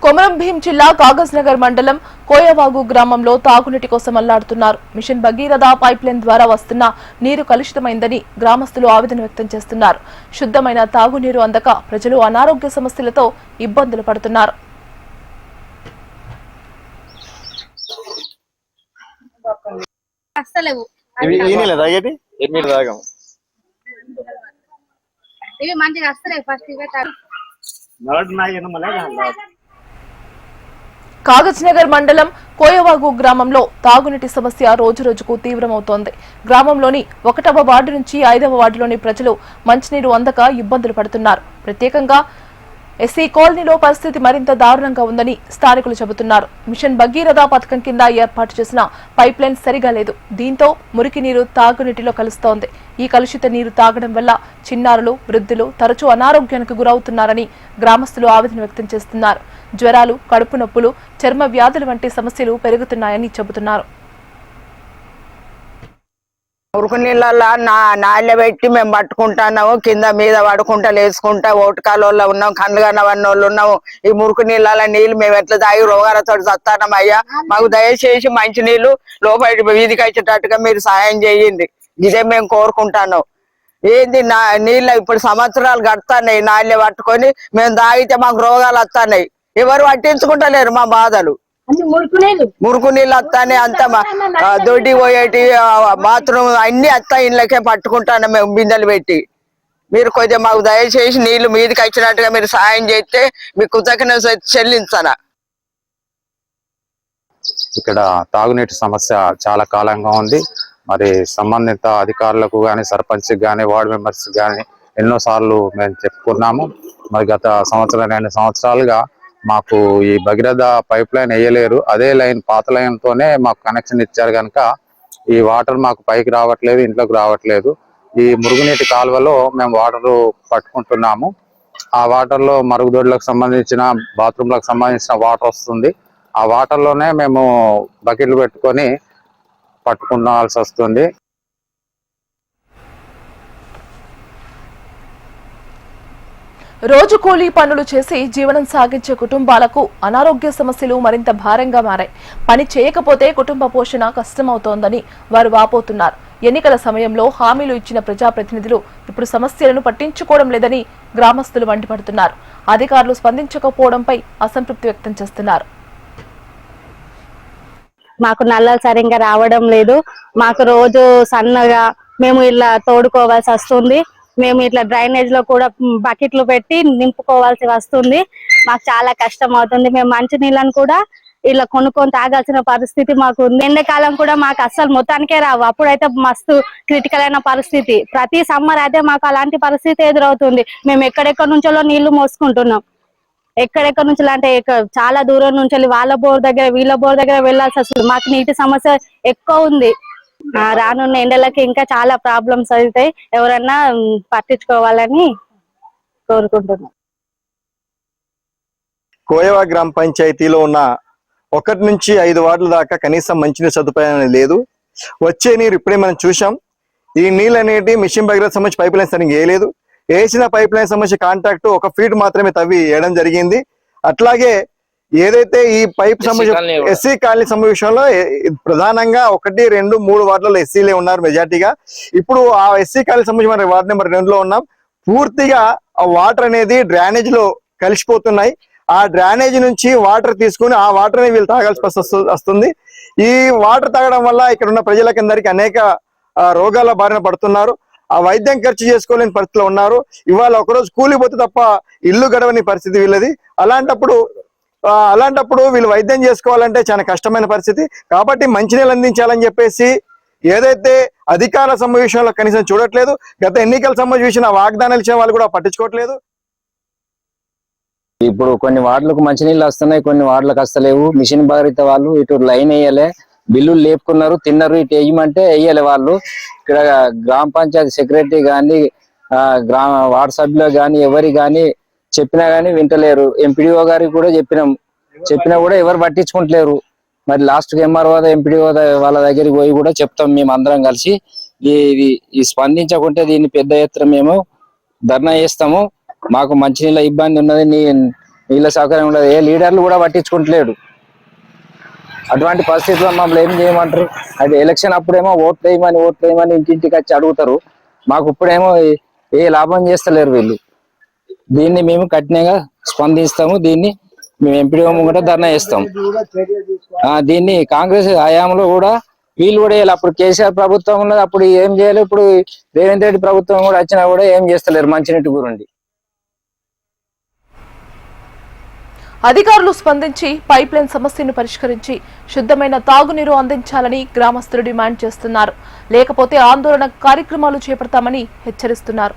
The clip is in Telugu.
కొమరం భీం జిల్లా కాగజ్నగర్ మండలం కోయవాగు గ్రామంలో తాగునీటి కోసం అల్లాడుతున్నారు. మిషన్ భగీరథ పైప్లైన్ ద్వారా వస్తున్న నీరు కలుషితమైందని గ్రామస్తులు ఆవేదన వ్యక్తం చేస్తున్నారు. శుద్ధమైన తాగునీరు అందక ప్రజలు అనారోగ్య సమస్యలతో ఇబ్బందులు పడుతున్నారు. కాగజ్నగర్ మండలం కోయవాగు గ్రామంలో తాగునీటి సమస్య రోజురోజుకు తీవ్రమవుతోంది. గ్రామంలోని 1వ వార్డు నుంచి 5వ వార్డులోని ప్రజలు మంచినీరు అందక ఇబ్బందులు పడుతున్నారు. ప్రత్యేకంగా ఎస్సీ కాలనీలో పరిస్థితి మరింత దారుణంగా ఉందని స్థానికులు చెబుతున్నారు. మిషన్ భగీరథ పథకం కింద ఏర్పాటు చేసిన పైప్లైన్ సరిగా లేదు. దీంతో మురికి నీరు తాగునీటిలో కలుస్తోంది. ఈ కలుషిత నీరు తాగడం వల్ల చిన్నారులు, వృద్ధులు తరచూ అనారోగ్యానికి గురవుతున్నారని గ్రామస్తులు ఆవేదన వ్యక్తం చేస్తున్నారు. జ్వరాలు, కడుపు నొప్పులు, చర్మ వ్యాధులు వంటి సమస్యలు పెరుగుతున్నాయని చెబుతున్నారు. మురుకు నీళ్ళల్లో నాళ్ళ పెట్టి మేము పట్టుకుంటున్నాము. కింద మీద పడుకుంటా లేసుకుంటా ఓటకాలలో ఉన్నాం, కళ్ళు కనవన్న వాళ్ళు ఉన్నాము. ఈ మురుకు నీళ్ళు మేము ఎట్లా తాగి రోగాలతో చస్తానం అయ్యా. మాకు దయచేసి మంచి నీళ్లు లోపలి వీధికి వచ్చేటట్టుగా మీరు సాయం చేయండి. ఇదే మేము కోరుకుంటున్నాం. ఏంది నీళ్ళ ఇప్పుడు సంవత్సరాలు గడుతున్నాయి. నాళ్ళే పట్టుకొని మేము తాగితే మాకు రోగాలు వస్తున్నాయి. ఎవరు పట్టించుకుంటలేరు మా బాధలు. మురుకు నీళ్ళు వస్తానే అంత దొడ్డి పోయేటి బాత్రూమ్ అన్ని వస్తా ఇళ్ళకే పట్టుకుంటాను మేము బిందెలు పెట్టి. మీరు కొంచెం మాకు దయచేసి నీళ్లు మీదకి వచ్చినట్టుగా మీరు సాయం చేస్తే మీకు కృతజ్ఞత చెల్లించాలా. ఇక్కడ తాగునీటి సమస్య చాలా కాలంగా ఉంది. మరి సంబంధిత అధికారులకు కానీ, సర్పంచ్ కానీ, వార్డు మెంబర్స్ కానీ ఎన్నోసార్లు మేము చెప్పుకున్నాము. మరి గత 2 సంవత్సరాలుగా మాకు ఈ భగీరథ పైప్ లైన్ వేయలేరు. అదే లైన్, పాత లైన్ తోనే మాకు కనెక్షన్ ఇచ్చారు కనుక ఈ వాటర్ మాకు పైకి రావట్లేదు, ఇంట్లోకి రావట్లేదు. ఈ మురుగునీటి కాలువలో మేము వాటర్ పట్టుకుంటున్నాము. ఆ వాటర్ లో మరుగుదొడ్లకు సంబంధించిన, బాత్రూమ్లకు సంబంధించిన వాటర్ వస్తుంది. ఆ వాటర్ లోనే మేము బకెట్లు పెట్టుకొని పట్టుకోవాల్సి వస్తుంది. రోజు కూలీ పనులు చేసి జీవనం సాగించే కుటుంబాలకు అనారోగ్య సమస్యలు మరింత భారంగా మారాయి. పని చేయకపోతే కుటుంబ పోషణ కష్టమవుతోందని వారు వాపోతున్నారు. ఎన్నికల సమయంలో హామీలు ఇచ్చిన ప్రజాప్రతినిధులు ఇప్పుడు సమస్యలను పట్టించుకోవడం లేదని గ్రామస్తులు మండిపడుతున్నారు. అధికారులు స్పందించకపోవడంపై అసంతృప్తి వ్యక్తం చేస్తున్నారు. మాకు నల్లలు సరిగ్గా రావడం లేదు. మాకు రోజు సన్నగా మేము ఇలా తోడుకోవాల్సి వస్తుంది. మేము ఇట్లా డ్రైనేజ్ లో కూడా బకెట్లు పెట్టి నింపుకోవాల్సి వస్తుంది. మాకు చాలా కష్టం అవుతుంది. మేము మంచి నీళ్ళని కూడా ఇలా కొనుక్కొని తాగాల్సిన పరిస్థితి మాకు ఉంది. ఎండాకాలం కూడా మాకు అస్సలు మొత్తానికే రావు. అప్పుడైతే మస్తు క్రిటికల్ అయిన పరిస్థితి. ప్రతి సమ్మర్ అయితే మాకు అలాంటి పరిస్థితి ఎదురవుతుంది. మేము ఎక్కడెక్కడ నుంచో నీళ్లు మోసుకుంటున్నాం. ఎక్కడెక్కడ నుంచి అంటే చాలా దూరం నుంచి వాళ్ళ బోర్ దగ్గర, వీళ్ళ బోర్ దగ్గర వెళ్లాల్సి వస్తుంది. మాకు నీటి సమస్య ఎక్కువ ఉంది. రానున్న ఎండలకి ఇంకా చాలా ప్రాబ్లమ్స్ అవుతాయి. ఎవరన్నా పట్టించుకోవాలని కోరుకుంటున్నాం. కోయవా గ్రామ పంచాయతీలో ఉన్న 1 నుంచి 5 వార్డుల దాకా కనీసం మంచినీరు సదుపాయం లేదు. వచ్చే నీరు ఇప్పుడే మనం చూసాం. ఈ నీళ్ళు అనేటి మిషన్ భగీరథ సంబంధించి పైప్ లైన్ సరిగ్గా వేయలేదు. వేసిన పైప్ లైన్ సంబంధించి కాంట్రాక్ట్ 1 ఫీట్ మాత్రమే తవ్వి వేయడం జరిగింది. అట్లాగే ఏదైతే ఈ పైప్ సంబంధించి ఎస్సీ కాలనీ సమావేశంలో ప్రధానంగా 1, 2, 3 వార్డులలో ఎస్సీలే ఉన్నారు మెజార్టీగా. ఇప్పుడు ఆ ఎస్సీ కాలనీ సంబంధించి వార్డు నెంబర్ 2లో ఉన్నాం. పూర్తిగా ఆ వాటర్ అనేది డ్రైనేజ్ లో కలిసిపోతున్నాయి. ఆ డ్రైనేజ్ నుంచి వాటర్ తీసుకుని ఆ వాటర్ ని వీళ్ళు తాగాల్సి వస్తుంది. ఈ వాటర్ తాగడం వల్ల ఇక్కడ ఉన్న ప్రజలకందరికీ అనేక రోగాల బారిన పడుతున్నారు. ఆ వైద్యం ఖర్చు చేసుకోలేని పరిస్థితిలో ఉన్నారు. ఇవాళ ఒకరోజు కూలిపోతే తప్ప ఇల్లు గడవని పరిస్థితి వీళ్ళది. అలాంటప్పుడు వీళ్ళు వైద్యం చేసుకోవాలంటే చాలా కష్టమైన పరిస్థితి. కాబట్టి మంచినీళ్ళు అందించాలని చెప్పేసి ఏదైతే అధికార సమావేశంలో కనీసం చూడట్లేదు. గత ఎన్నికల సమావేశం వాగ్దానాలు ఇచ్చిన వాళ్ళు కూడా పట్టించుకోవట్లేదు. ఇప్పుడు కొన్ని వార్డులకు మంచినీళ్ళు వస్తున్నాయి, కొన్ని వార్డులకు వస్తలేవు. మిషన్ భగీరథ వాళ్ళు ఇటు లైన్ వేయలే, బిల్లులు లేపుకున్నారు, తిన్నారు. ఇటు వేయమంటే వేయలే వాళ్ళు. ఇక్కడ గ్రామ పంచాయతీ సెక్రటరీ కానీ, వార్డు సభ్యులు కానీ, ఎవరి కానీ చెప్పినా గానీ వింటలేరు. ఎంపీడీఓ గారికి కూడా చెప్పినా కూడా ఎవరు పట్టించుకుంటలేరు. మరి లాస్ట్ కి ఎంఆర్ఓ ఎంపీడీఓ వాళ్ళ దగ్గరికి పోయి కూడా చెప్తాం మేము అందరం కలిసి. ఈ స్పందించకుంటే దీన్ని పెద్ద ఎత్తున మేము ధర్నా చేస్తాము. మాకు మంచినీళ్ళ ఇబ్బంది ఉన్నది, నీళ్ళ సౌకర్యం ఉండదు, ఏ లీడర్లు కూడా పట్టించుకుంటలేడు. అటువంటి పరిస్థితుల్లో మమ్మల్ని ఏం చేయమంటారు? అది ఎలక్షన్ అప్పుడేమో ఓట్లు వేయమని ఇంటింటికి వచ్చి అడుగుతారు, మాకు ఇప్పుడేమో ఏ లాభం చేస్తలేరు వీళ్ళు. దీన్ని మేము కఠినంగా స్పందిస్తాము, దీన్ని మేము ఎంపీడీఓ కూడా ధర్నా చేస్తాం. దీన్ని కాంగ్రెస్ హయాంలో కూడా వీళ్ళు కూడా అప్పుడు కేసీఆర్ ప్రభుత్వం ఉన్నది, అప్పుడు ఏం చేయాలి, ఇప్పుడు రేవంత్ రెడ్డి ప్రభుత్వం కూడా వచ్చినా కూడా ఏం చేస్తలేరు మంచినీటి గురించి. అధికారులు స్పందించి పైప్ లైన్ సమస్యను పరిష్కరించి శుద్ధమైన తాగునీరు అందించాలని గ్రామస్తులు డిమాండ్ చేస్తున్నారు. లేకపోతే ఆందోళన కార్యక్రమాలు చేపడతామని హెచ్చరిస్తున్నారు.